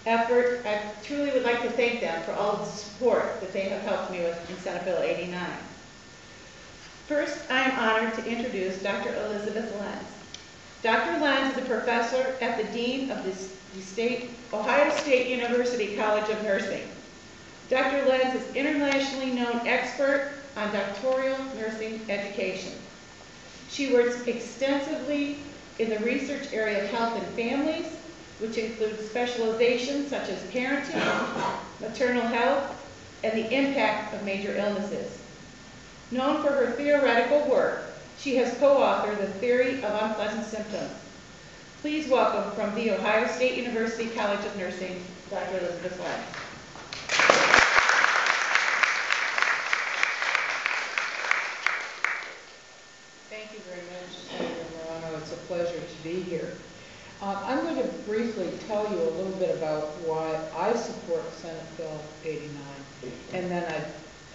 effort. I truly would like to thank them for all the support that they have helped me with in Senate Bill 89. First, I am honored to introduce Dr. Elizabeth Lenz. Dr. Lenz is a professor at the Dean of the Ohio State University College of Nursing. Dr. Lenz is an internationally known expert on doctoral nursing education. She works extensively in the research area of health and families, which includes specializations such as parenting, maternal health, and the impact of major illnesses. Known for her theoretical work, she has co-authored The Theory of Unpleasant Symptoms. Please welcome from the Ohio State University College of Nursing, Dr. Elizabeth Lenz. Thank you very much, Senator Morano. It's a pleasure to be here. I'm going to briefly tell you a little bit about why I support Senate Bill 89, and then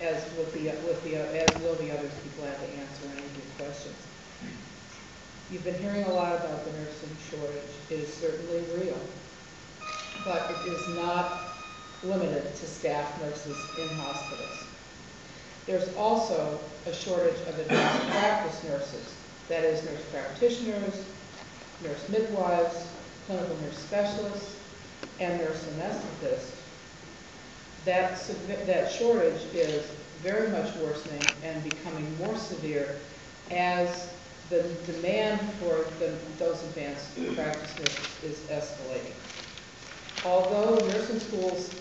as will the others, be glad to answer any of your questions. You've been hearing a lot about the nursing shortage. It is certainly real, but it is not limited to staff nurses in hospitals. There's also a shortage of advanced practice nurses, that is, nurse practitioners, nurse midwives, clinical nurse specialists, and nurse anesthetists. That shortage is very much worsening and becoming more severe as the demand for those advanced practice nurses is escalating. Although nursing schools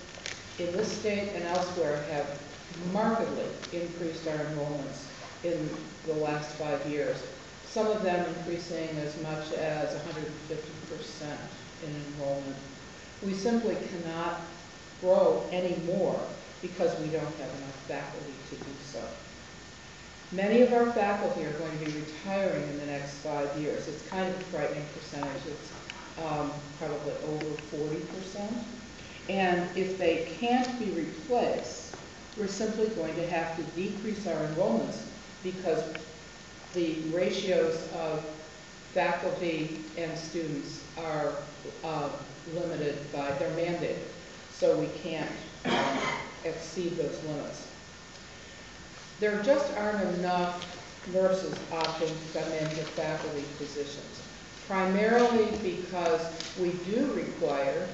in this state and elsewhere have markedly increased our enrollments in the last 5 years, some of them increasing as much as 150% in enrollment, we simply cannot grow any more because we don't have enough faculty to do so. Many of our faculty are going to be retiring in the next 5 years. It's kind of a frightening percentage. It's probably over 40%. And if they can't be replaced, we're simply going to have to decrease our enrollments because the ratios of faculty and students are limited by, they're mandated, so we can't exceed those limits. There just aren't enough nurses opting to come into faculty positions, primarily because we do require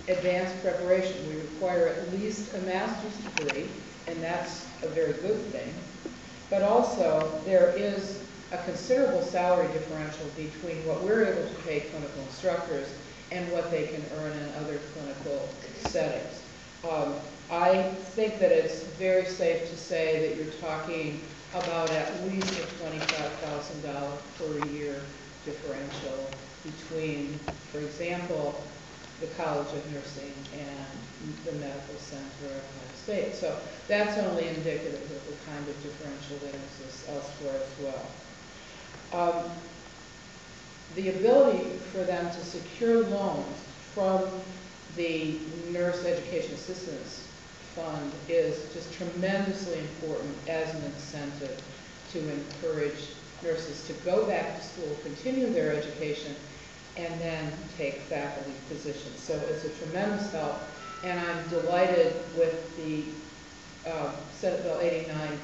advanced preparation. We require at least a master's degree, and that's a very good thing. But also, there is a considerable salary differential between what we're able to pay clinical instructors and what they can earn in other clinical settings. I think that it's very safe to say that you're talking about at least a $25,000 per year differential between, for example, the College of Nursing and the Medical Center of Ohio State. So that's only indicative of the kind of differential that exists elsewhere as well. The ability for them to secure loans from the Nurse Education Assistance Fund is just tremendously important as an incentive to encourage nurses to go back to school, continue their education, and then take faculty positions. So it's a tremendous help, and I'm delighted with the Senate Bill 89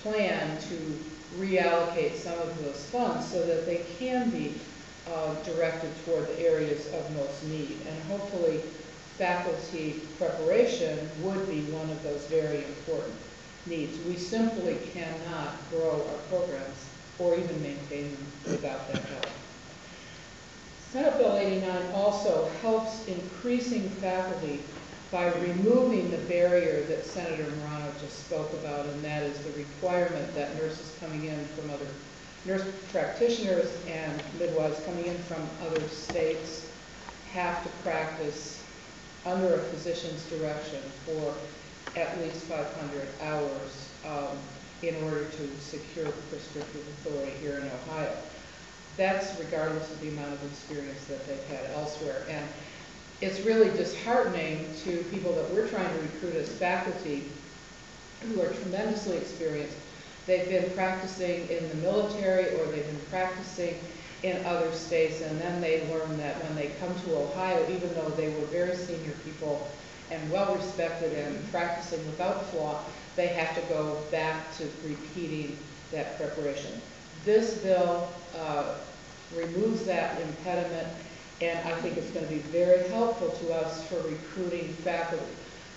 plan to reallocate some of those funds so that they can be directed toward the areas of most need. And hopefully faculty preparation would be one of those very important needs. We simply cannot grow our programs or even maintain them without that help. Senate Bill 89 also helps increasing faculty by removing the barrier that Senator Morano just spoke about, and that is the requirement that nurses coming in from other nurse practitioners and midwives coming in from other states have to practice under a physician's direction for at least 500 hours in order to secure prescriptive authority here in Ohio. That's regardless of the amount of experience that they've had elsewhere. And it's really disheartening to people that we're trying to recruit as faculty who are tremendously experienced. They've been practicing in the military, or they've been practicing in other states, and then they learn that when they come to Ohio, even though they were very senior people and well-respected and practicing without flaw, they have to go back to repeating that preparation. This bill removes that impediment, and I think it's going to be very helpful to us for recruiting faculty.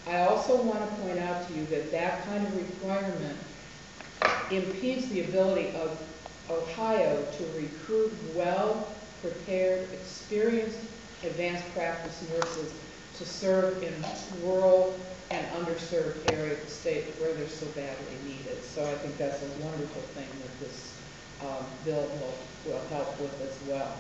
I also want to point out to you that that kind of requirement impedes the ability of Ohio to recruit well-prepared, experienced advanced practice nurses to serve in rural and underserved areas of the state where they're so badly needed. So I think that's a wonderful thing that this bill will help with as well.